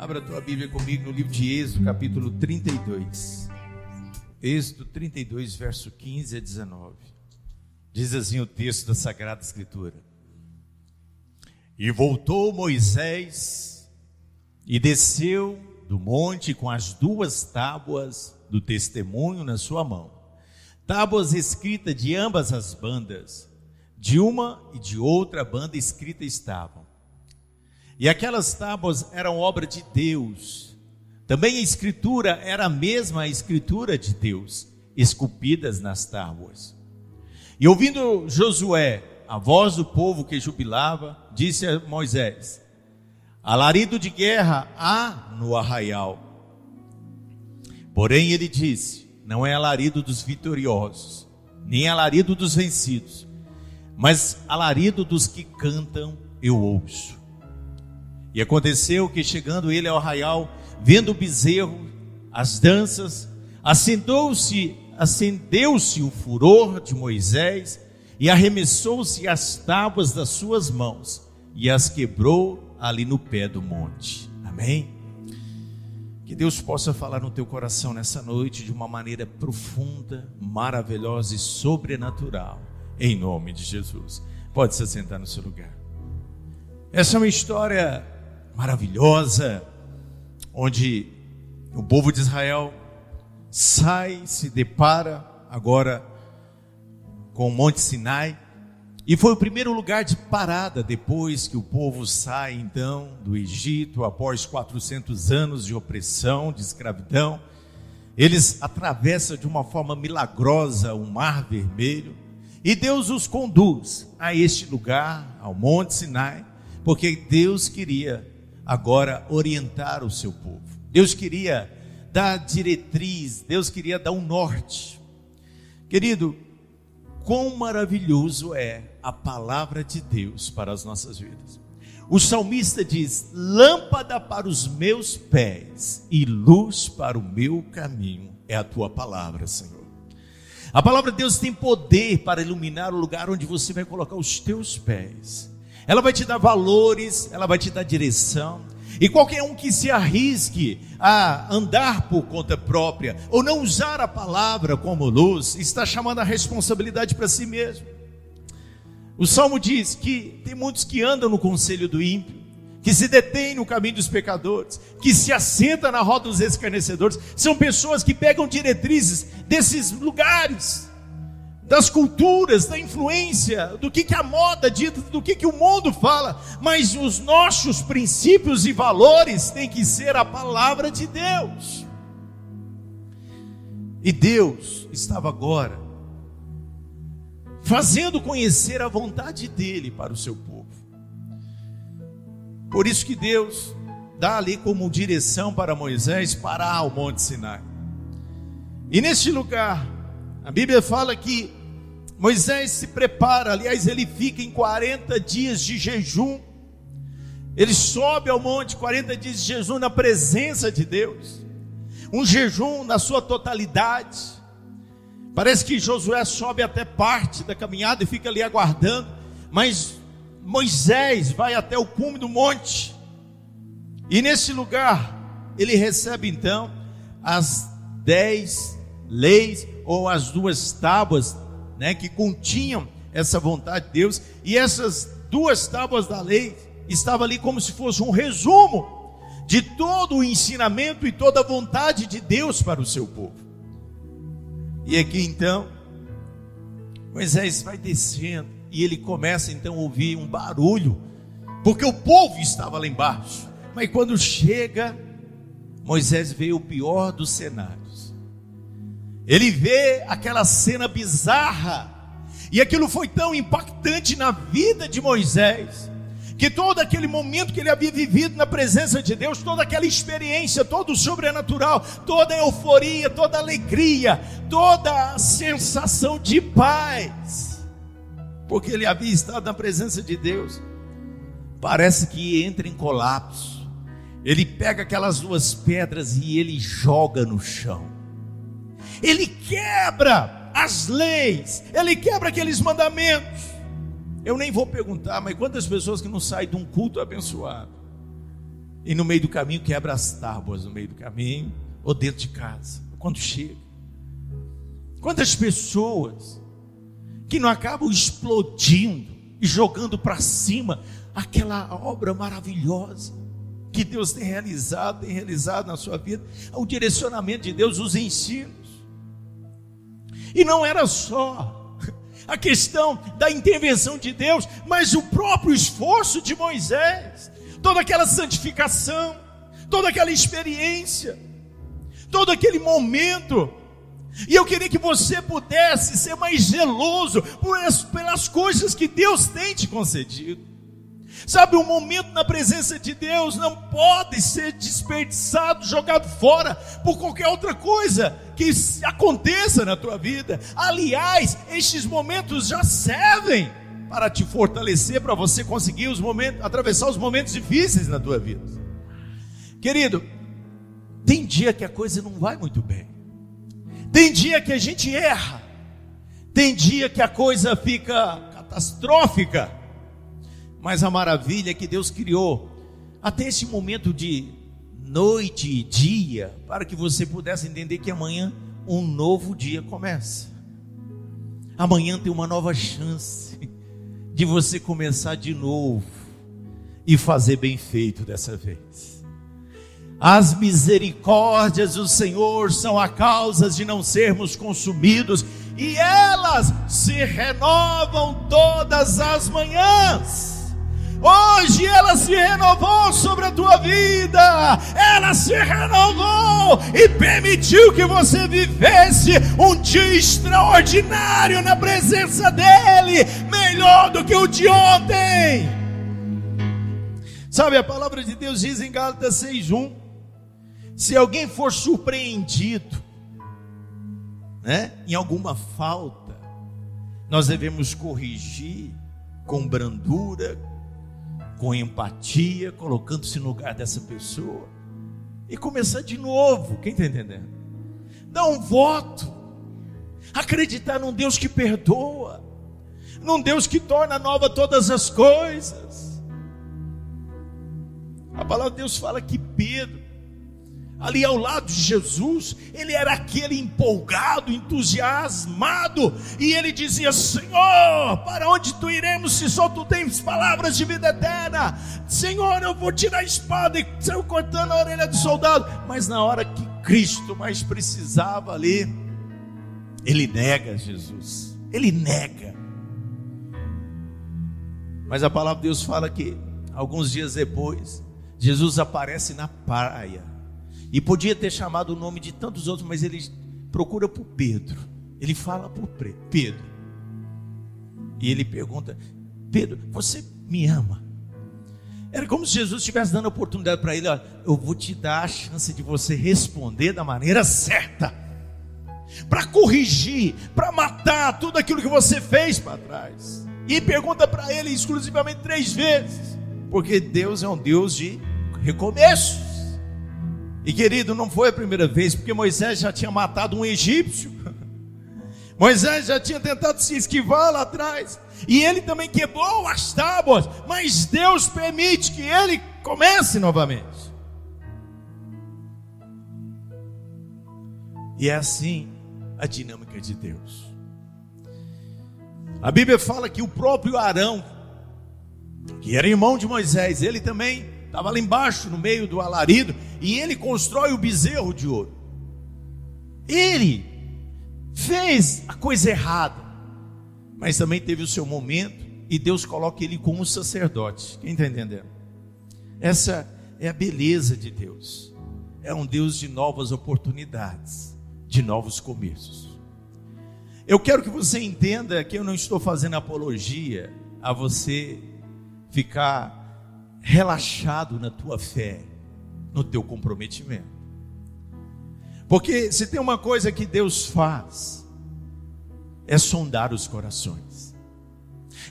Abra a tua Bíblia comigo no livro de Êxodo, capítulo 32. Êxodo 32, verso 15 a 19. Diz assim o texto da Sagrada Escritura: E voltou Moisés e desceu do monte com as 2 tábuas do testemunho na sua mão, tábuas escritas de ambas as bandas, de uma e de outra banda escrita estavam. E aquelas tábuas eram obra de Deus. Também a escritura era a mesma escritura de Deus, esculpidas nas tábuas. E ouvindo Josué a voz do povo que jubilava, disse a Moisés: Alarido de guerra há no arraial. Porém ele disse: Não é alarido dos vitoriosos, nem alarido dos vencidos, mas alarido dos que cantam eu ouço. E aconteceu que, chegando ele ao arraial, vendo o bezerro, as danças, acendeu-se o furor de Moisés, e arremessou-se as tábuas das suas mãos, e as quebrou ali no pé do monte. Amém? Que Deus possa falar no teu coração nessa noite de uma maneira profunda, maravilhosa e sobrenatural, em nome de Jesus. Pode se sentar no seu lugar. Essa é uma história maravilhosa, onde o povo de Israel se depara agora com o Monte Sinai, e foi o primeiro lugar de parada depois que o povo sai então do Egito, após 400 anos de opressão, de escravidão. Eles atravessam de uma forma milagrosa o Mar Vermelho, e Deus os conduz a este lugar, ao Monte Sinai, porque Deus queria agora orientar o seu povo. Deus queria dar diretriz, Deus queria dar um norte. Querido, quão maravilhoso é a palavra de Deus para as nossas vidas. O salmista diz: lâmpada para os meus pés e luz para o meu caminho é a tua palavra, Senhor. A palavra de Deus tem poder para iluminar o lugar onde você vai colocar os teus pés. Ela vai te dar valores, ela vai te dar direção. E qualquer um que se arrisque a andar por conta própria, ou não usar a palavra como luz, está chamando a responsabilidade para si mesmo. O Salmo diz que tem muitos que andam no conselho do ímpio, que se detêm no caminho dos pecadores, que se assentam na roda dos escarnecedores. São pessoas que pegam diretrizes desses lugares, das culturas, da influência, do que a moda diz, do que o mundo fala, mas os nossos princípios e valores têm que ser a palavra de Deus. E Deus estava agora fazendo conhecer a vontade dele para o seu povo. Por isso que Deus dá ali como direção para Moisés parar o Monte Sinai. E neste lugar, a Bíblia fala que Moisés se prepara, aliás, ele fica em 40 dias de jejum. Ele sobe ao monte, 40 dias de jejum na presença de Deus. Um jejum na sua totalidade. Parece que Josué sobe até parte da caminhada e fica ali aguardando, mas Moisés vai até o cume do monte. E nesse lugar, ele recebe então as 10 leis, ou as 2 tábuas, que continham essa vontade de Deus. E essas 2 tábuas da lei estavam ali como se fosse um resumo de todo o ensinamento e toda a vontade de Deus para o seu povo. E aqui então Moisés vai descendo, e ele começa então a ouvir um barulho, porque o povo estava lá embaixo. Mas quando chega, Moisés vê o pior dos cenários. Ele vê aquela cena bizarra, e aquilo foi tão impactante na vida de Moisés, que todo aquele momento que ele havia vivido na presença de Deus, toda aquela experiência, todo o sobrenatural, toda a euforia, toda a alegria, toda a sensação de paz, porque ele havia estado na presença de Deus, parece que entra em colapso. Ele pega aquelas 2 pedras e ele joga no chão. Ele quebra as leis, ele quebra aqueles mandamentos. Eu nem vou perguntar, mas quantas pessoas que não saem de um culto abençoado? e no meio do caminho quebra as tábuas, no meio do caminho, ou dentro de casa, quando chega. Quantas pessoas que não acabam explodindo e jogando para cima aquela obra maravilhosa que Deus tem realizado na sua vida, o direcionamento de Deus, os ensinos. E não era só a questão da intervenção de Deus, mas o próprio esforço de Moisés, toda aquela santificação, toda aquela experiência, todo aquele momento. E eu queria que você pudesse ser mais zeloso pelas coisas que Deus tem te concedido. Sabe, um momento na presença de Deus não pode ser desperdiçado, jogado fora por qualquer outra coisa que aconteça na tua vida. Aliás, estes momentos já servem para te fortalecer, para você conseguir atravessar os momentos difíceis na tua vida. Querido, tem dia que a coisa não vai muito bem, tem dia que a gente erra, tem dia que a coisa fica catastrófica. Mas a maravilha é que Deus criou até esse momento de noite e dia, para que você pudesse entender que amanhã um novo dia começa. Amanhã tem uma nova chance de você começar de novo e fazer bem feito dessa vez. As misericórdias do Senhor são a causa de não sermos consumidos, e elas se renovam todas as manhãs. Hoje ela se renovou sobre a tua vida, ela se renovou e permitiu que você vivesse um dia extraordinário na presença dEle, melhor do que o de ontem. Sabe, a palavra de Deus diz em Gálatas 6:1, se alguém for surpreendido, em alguma falta, nós devemos corrigir com brandura, com empatia, colocando-se no lugar dessa pessoa e começar de novo. Quem está entendendo? Dar um voto, acreditar num Deus que perdoa, num Deus que torna nova todas as coisas. A palavra de Deus fala que Pedro, ali ao lado de Jesus, ele era aquele empolgado, entusiasmado, e ele dizia: Senhor, para onde tu iremos se só tu tens palavras de vida eterna? Senhor, eu vou tirar a espada, e saiu cortando a orelha do soldado. Mas na hora que Cristo mais precisava ali, ele nega Jesus, ele nega. Mas a palavra de Deus fala que alguns dias depois, Jesus aparece na praia. E podia ter chamado o nome de tantos outros, mas ele procura por Pedro. Ele fala por Pedro. E ele pergunta: Pedro, você me ama? Era como se Jesus estivesse dando a oportunidade para ele: olha, eu vou te dar a chance de você responder da maneira certa, para corrigir, para matar tudo aquilo que você fez para trás. E pergunta para ele exclusivamente 3 vezes, porque Deus é um Deus de recomeços. E querido, não foi a primeira vez, porque Moisés já tinha matado um egípcio, Moisés já tinha tentado se esquivar lá atrás, e ele também quebrou as tábuas, mas Deus permite que ele comece novamente. E é assim a dinâmica de Deus. A Bíblia fala que o próprio Arão, que era irmão de Moisés, ele também estava lá embaixo no meio do alarido, e ele constrói o bezerro de ouro. Ele fez a coisa errada, mas também teve o seu momento, e Deus coloca ele como sacerdote. Quem está entendendo? Essa é a beleza de Deus. É um Deus de novas oportunidades, de novos começos. Eu quero que você entenda que eu não estou fazendo apologia a você ficar relaxado na tua fé, no teu comprometimento. Porque se tem uma coisa que Deus faz, é sondar os corações.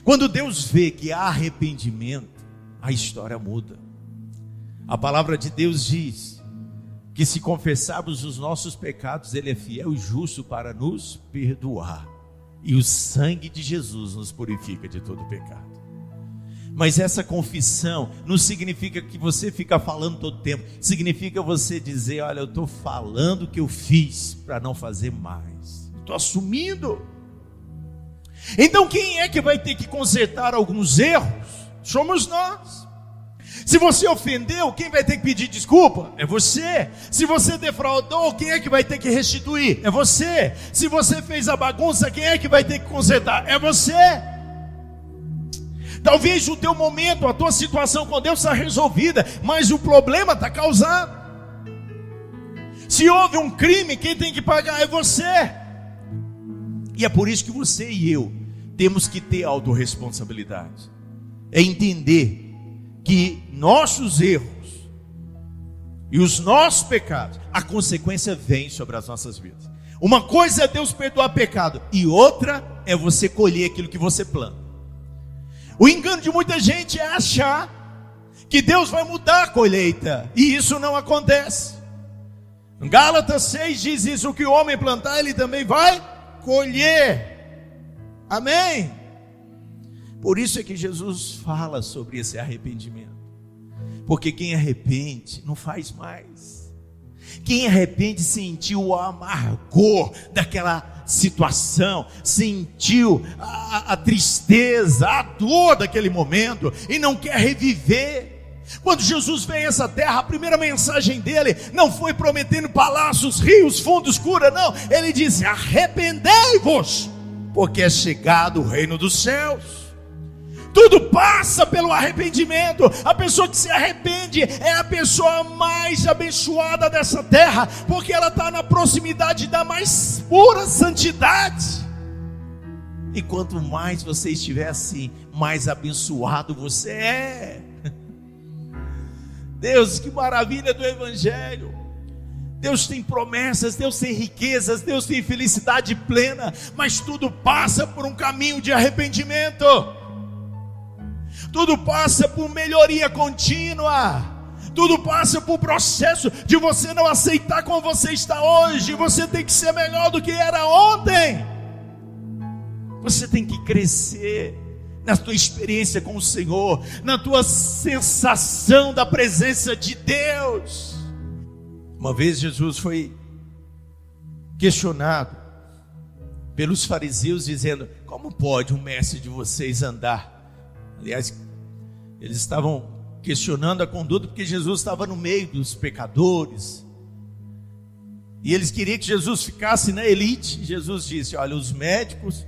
Quando Deus vê que há arrependimento, a história muda. A palavra de Deus diz que se confessarmos os nossos pecados, Ele é fiel e justo para nos perdoar, e o sangue de Jesus nos purifica de todo pecado. Mas essa confissão não significa que você fica falando todo o tempo. Significa você dizer: olha, eu estou falando o que eu fiz para não fazer mais. Estou assumindo. Então quem é que vai ter que consertar alguns erros? Somos nós. Se você ofendeu, quem vai ter que pedir desculpa? É você. Se você defraudou, quem é que vai ter que restituir? É você. Se você fez a bagunça, quem é que vai ter que consertar? É você. Talvez o teu momento, a tua situação com Deus está resolvida, mas o problema está causado. Se houve um crime, quem tem que pagar é você. E é por isso que você e eu temos que ter autorresponsabilidade. É entender que nossos erros e os nossos pecados, a consequência vem sobre as nossas vidas. Uma coisa é Deus perdoar pecado, e outra é você colher aquilo que você planta. O engano de muita gente é achar que Deus vai mudar a colheita, e isso não acontece. Gálatas 6 diz isso: o que o homem plantar, ele também vai colher. Amém? Por isso é que Jesus fala sobre esse arrependimento. Porque quem arrepende não faz mais. Quem arrepende sentiu o amargor daquela situação, sentiu a tristeza, a dor daquele momento e não quer reviver. Quando Jesus veio a essa terra, a primeira mensagem dele não foi prometendo palácios, rios, fundos, cura, não. Ele disse: arrependei-vos, porque é chegado o reino dos céus. Tudo passa pelo arrependimento. A pessoa que se arrepende é a pessoa mais abençoada dessa terra, porque ela está na proximidade da mais pura santidade. E quanto mais você estiver assim, mais abençoado você é. Deus, que maravilha do Evangelho. Deus tem promessas, Deus tem riquezas, Deus tem felicidade plena, mas tudo passa por um caminho de arrependimento. Tudo passa por melhoria contínua. Tudo passa por processo de você não aceitar como você está hoje. Você tem que ser melhor do que era ontem. Você tem que crescer na tua experiência com o Senhor, na tua sensação da presença de Deus. Uma vez Jesus foi questionado pelos fariseus, dizendo: como pode um mestre de vocês andar? Aliás, eles estavam questionando a conduta porque Jesus estava no meio dos pecadores. E eles queriam que Jesus ficasse na elite. Jesus disse: olha, os médicos,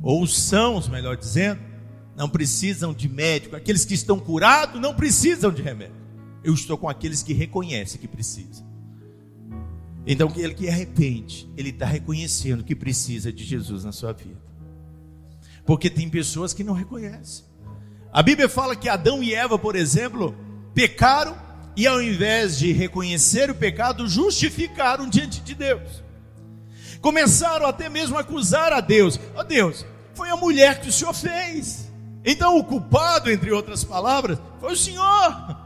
ou os sãos, melhor dizendo, não precisam de médico. Aqueles que estão curados não precisam de remédio. Eu estou com aqueles que reconhecem que precisam. Então, aquele que arrepende, ele está reconhecendo que precisa de Jesus na sua vida. Porque tem pessoas que não reconhecem. A Bíblia fala que Adão e Eva, por exemplo, pecaram e ao invés de reconhecer o pecado, justificaram diante de Deus. Começaram até mesmo a acusar a Deus: ó Deus, foi a mulher que o Senhor fez. Então o culpado, entre outras palavras, foi o Senhor.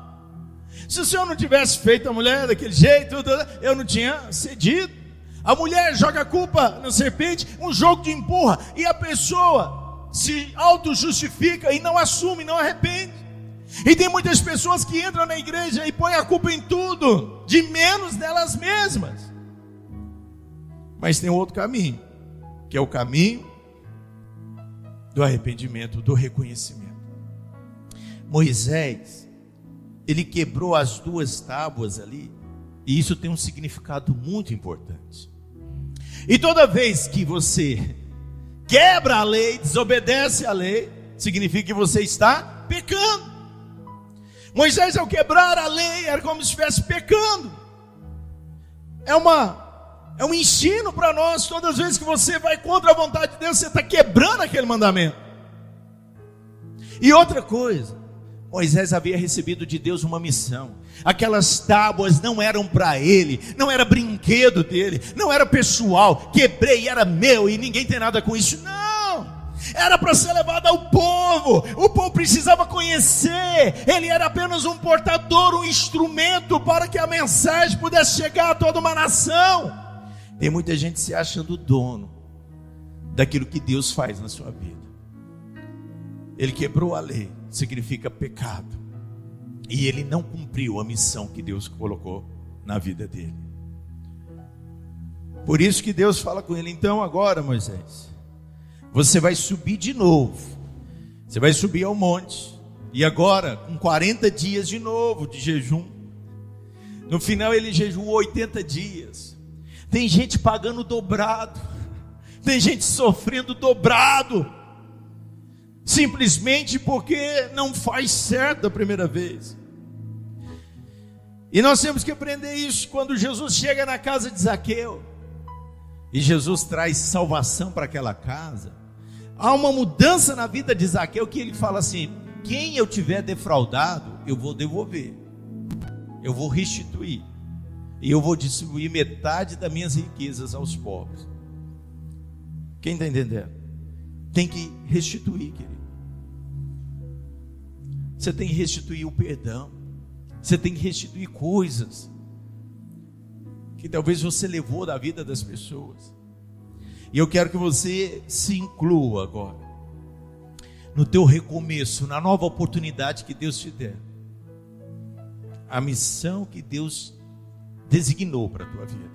Se o Senhor não tivesse feito a mulher daquele jeito, eu não tinha cedido. A mulher joga a culpa na serpente, um jogo de empurra, e a pessoa se auto-justifica e não assume, não arrepende. E tem muitas pessoas que entram na igreja e põem a culpa em tudo, de menos delas mesmas. Mas tem outro caminho, que é o caminho do arrependimento, do reconhecimento. Moisés, ele quebrou as 2 tábuas ali, e isso tem um significado muito importante. E toda vez que você quebra a lei, desobedece a lei, significa que você está pecando. Moisés, ao quebrar a lei, era como se estivesse pecando. É um ensino para nós. Todas as vezes que você vai contra a vontade de Deus, você está quebrando aquele mandamento. E outra coisa, Moisés havia recebido de Deus uma missão. Aquelas tábuas não eram para ele, não era brinquedo dele, não era pessoal. Quebrei, era meu e ninguém tem nada com isso. Não, era para ser levado ao povo. O povo precisava conhecer. Ele era apenas um portador, um instrumento para que a mensagem pudesse chegar a toda uma nação. Tem muita gente se achando dono daquilo que Deus faz na sua vida. Ele quebrou a lei, significa pecado. E ele não cumpriu a missão que Deus colocou na vida dele. Por isso que Deus fala com ele: então agora, Moisés, você vai subir de novo. Você vai subir ao monte. E agora, com 40 dias de novo de jejum. No final ele jejuou 80 dias. Tem gente pagando dobrado. Tem gente sofrendo dobrado. Simplesmente porque não faz certo a primeira vez. E nós temos que aprender isso quando Jesus chega na casa de Zaqueu. E Jesus traz salvação para aquela casa. Há uma mudança na vida de Zaqueu que ele fala assim: quem eu tiver defraudado, eu vou devolver. Eu vou restituir. E eu vou distribuir metade das minhas riquezas aos pobres. Quem está entendendo? Tem que restituir, querido. Você tem que restituir o perdão. Você tem que restituir coisas que talvez você levou da vida das pessoas. E eu quero que você se inclua agora no teu recomeço, na nova oportunidade que Deus te der. A missão que Deus designou para a tua vida.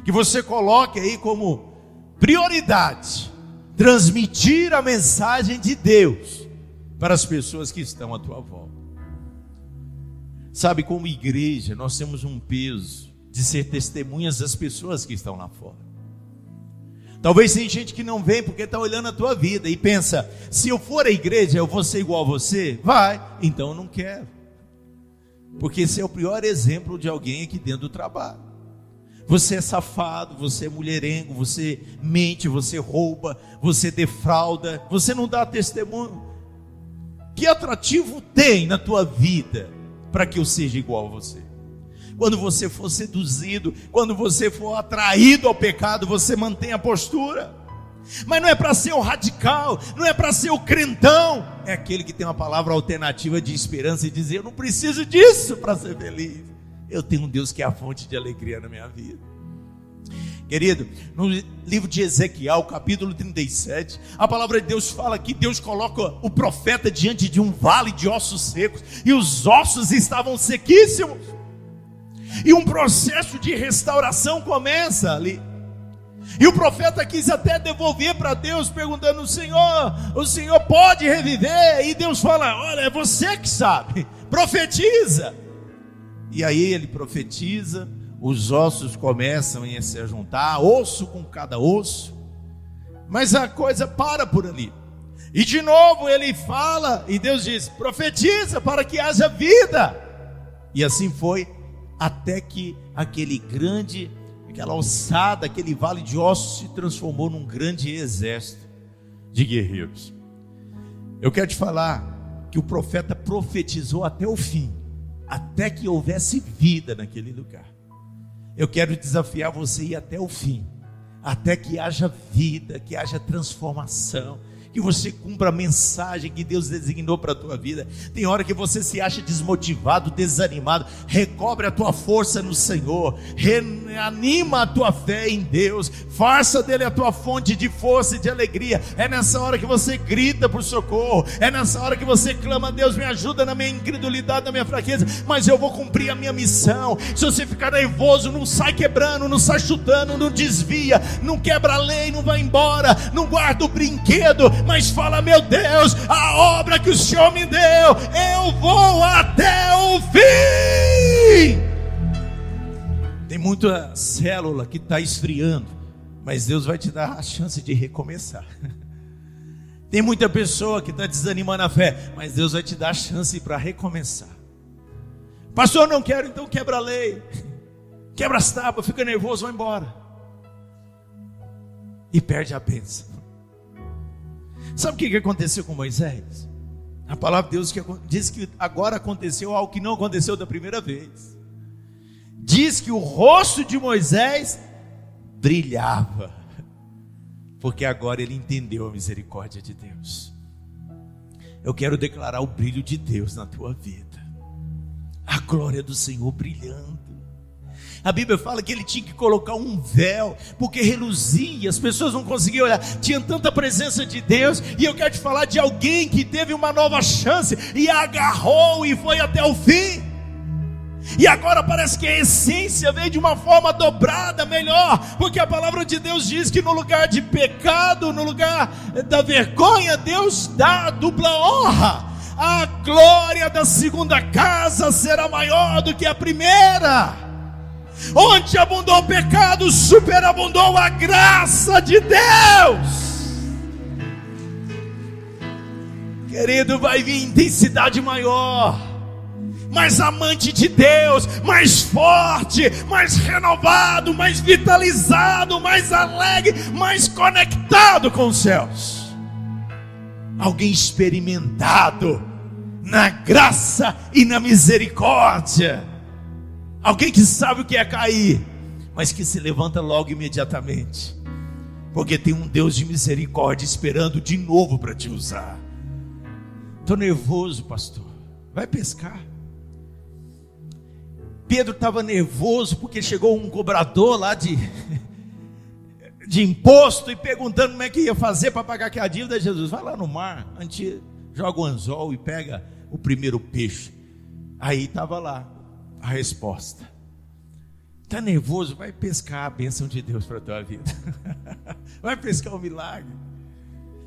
Que você coloque aí como prioridade transmitir a mensagem de Deus para as pessoas que estão à tua volta. Sabe, como igreja, nós temos um peso de ser testemunhas das pessoas que estão lá fora. Talvez tem gente que não vem porque está olhando a tua vida e pensa: se eu for à igreja, eu vou ser igual a você? Vai, então eu não quero. Porque esse é o pior exemplo de alguém aqui dentro do trabalho. Você é safado, você é mulherengo, você mente, você rouba, você defrauda, você não dá testemunho. Que atrativo tem na tua vida para que eu seja igual a você? Quando você for seduzido, quando você for atraído ao pecado, você mantém a postura. Mas não é para ser o radical, não é para ser o crentão. É aquele que tem uma palavra alternativa de esperança e dizer: eu não preciso disso para ser feliz. Eu tenho um Deus que é a fonte de alegria na minha vida. Querido, no livro de Ezequiel, capítulo 37, a palavra de Deus fala que Deus coloca o profeta diante de um vale de ossos secos, e os ossos estavam sequíssimos, e um processo de restauração começa ali. E o profeta quis até devolver para Deus, perguntando: o Senhor pode reviver? E Deus fala: olha, é você que sabe, profetiza. E aí ele profetiza, os ossos começam a se juntar, osso com cada osso, mas a coisa para por ali. E de novo ele fala, e Deus diz: profetiza para que haja vida. E assim foi, até que aquela ossada, aquele vale de ossos se transformou num grande exército de guerreiros. Eu quero te falar que o profeta profetizou até o fim, até que houvesse vida naquele lugar. Eu quero desafiar você a ir até o fim, até que haja vida, que haja transformação, que você cumpra a mensagem que Deus designou para a tua vida. Tem hora que você se acha desmotivado, desanimado. Recobre a tua força no Senhor, reanima a tua fé em Deus, faça dele a tua fonte de força e de alegria. É nessa hora que você grita por socorro, é nessa hora que você clama: Deus, me ajuda na minha incredulidade, na minha fraqueza, mas eu vou cumprir a minha missão. Se você ficar nervoso, não sai quebrando, não sai chutando, não desvia, não quebra a lei, não vai embora, não guarda o brinquedo, mas fala: meu Deus, a obra que o Senhor me deu, eu vou até o fim. Tem muita célula que está esfriando, mas Deus vai te dar a chance de recomeçar. Tem muita pessoa que está desanimando a fé, mas Deus vai te dar a chance para recomeçar. Pastor, não quero, então quebra a lei, quebra as tábuas, fica nervoso, vai embora e perde a bênção. Sabe o que aconteceu com Moisés? A palavra de Deus diz que agora aconteceu algo que não aconteceu da primeira vez. Diz que o rosto de Moisés brilhava, porque agora ele entendeu a misericórdia de Deus. Eu quero declarar o brilho de Deus na tua vida, a glória do Senhor brilhando, A Bíblia fala que ele tinha que colocar um véu, porque reluzia, as pessoas não conseguiam olhar, tinha tanta presença de Deus. E eu quero te falar de alguém que teve uma nova chance e agarrou e foi até o fim. E agora parece que a essência veio de uma forma dobrada, melhor, porque a palavra de Deus diz que no lugar de pecado, no lugar da vergonha, Deus dá a dupla honra. A glória da segunda casa será maior do que a primeira. Onde abundou o pecado, superabundou a graça de Deus. Querido, vai vir intensidade maior, mais amante de Deus, mais forte, mais renovado, mais vitalizado, mais alegre, mais conectado com os céus. Alguém experimentado na graça e na misericórdia. Alguém que sabe o que é cair, mas que se levanta logo imediatamente, porque tem um Deus de misericórdia esperando de novo para te usar. Estou nervoso, pastor. Vai pescar. Pedro estava nervoso porque chegou um cobrador lá de imposto e perguntando como é que ia fazer para pagar aquela dívida. Jesus, vai lá no mar, antes joga o anzol e pega o primeiro peixe. Aí estava lá a resposta. Está nervoso? Vai pescar a bênção de Deus para a tua vida. Vai pescar o milagre.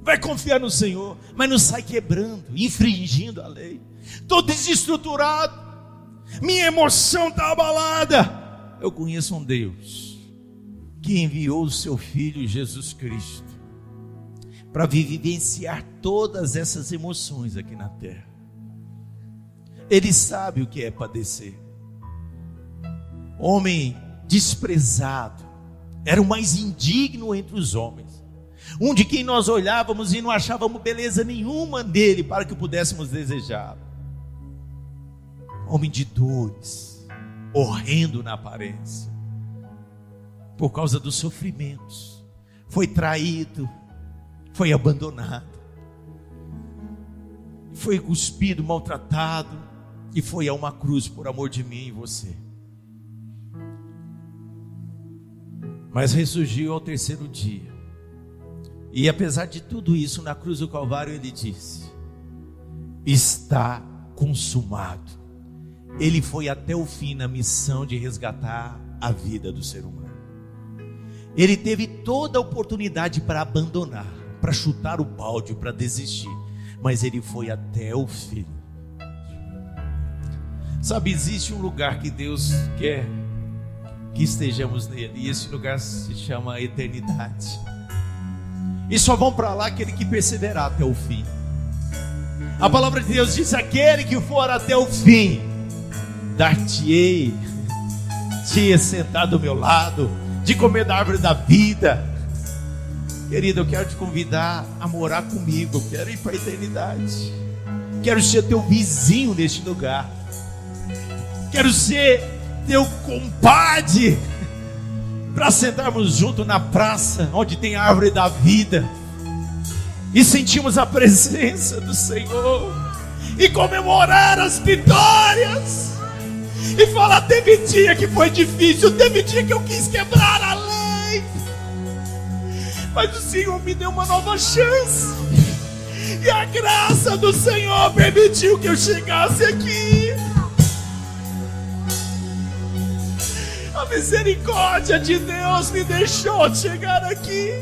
Vai confiar no Senhor, mas não sai quebrando, infringindo a lei. Estou desestruturado, minha emoção está abalada. Eu conheço um Deus que enviou o seu Filho Jesus Cristo para vivenciar todas essas emoções aqui na terra. Ele sabe o que é padecer. Homem desprezado, era o mais indigno entre os homens, um de quem nós olhávamos e não achávamos beleza nenhuma nele para que pudéssemos desejar. Homem de dores, horrendo na aparência, por causa dos sofrimentos, foi traído, foi abandonado, foi cuspido, maltratado, e foi a uma cruz por amor de mim e você. Mas ressurgiu ao terceiro dia, e apesar de tudo isso, na cruz do Calvário ele disse: está consumado. Ele foi até o fim na missão de resgatar a vida do ser humano. Ele teve toda a oportunidade para abandonar, para chutar o balde, para desistir, mas ele foi até o fim. Sabe, existe um lugar que Deus quer que estejamos nele, e esse lugar se chama eternidade. E só vão para lá aquele que perseverar até o fim. A palavra de Deus diz: aquele que for até o fim, dar-te-ei de sentar do meu lado, de comer da árvore da vida. Querido, eu quero te convidar a morar comigo. Eu quero ir para a eternidade. Quero ser teu vizinho neste lugar. Quero ser teu compadre, para sentarmos junto na praça onde tem a árvore da vida e sentimos a presença do Senhor e comemorar as vitórias e falar: teve dia que foi difícil, teve dia que eu quis quebrar a lei, mas o Senhor me deu uma nova chance, e a graça do Senhor permitiu que eu chegasse aqui. A misericórdia de Deus me deixou chegar aqui.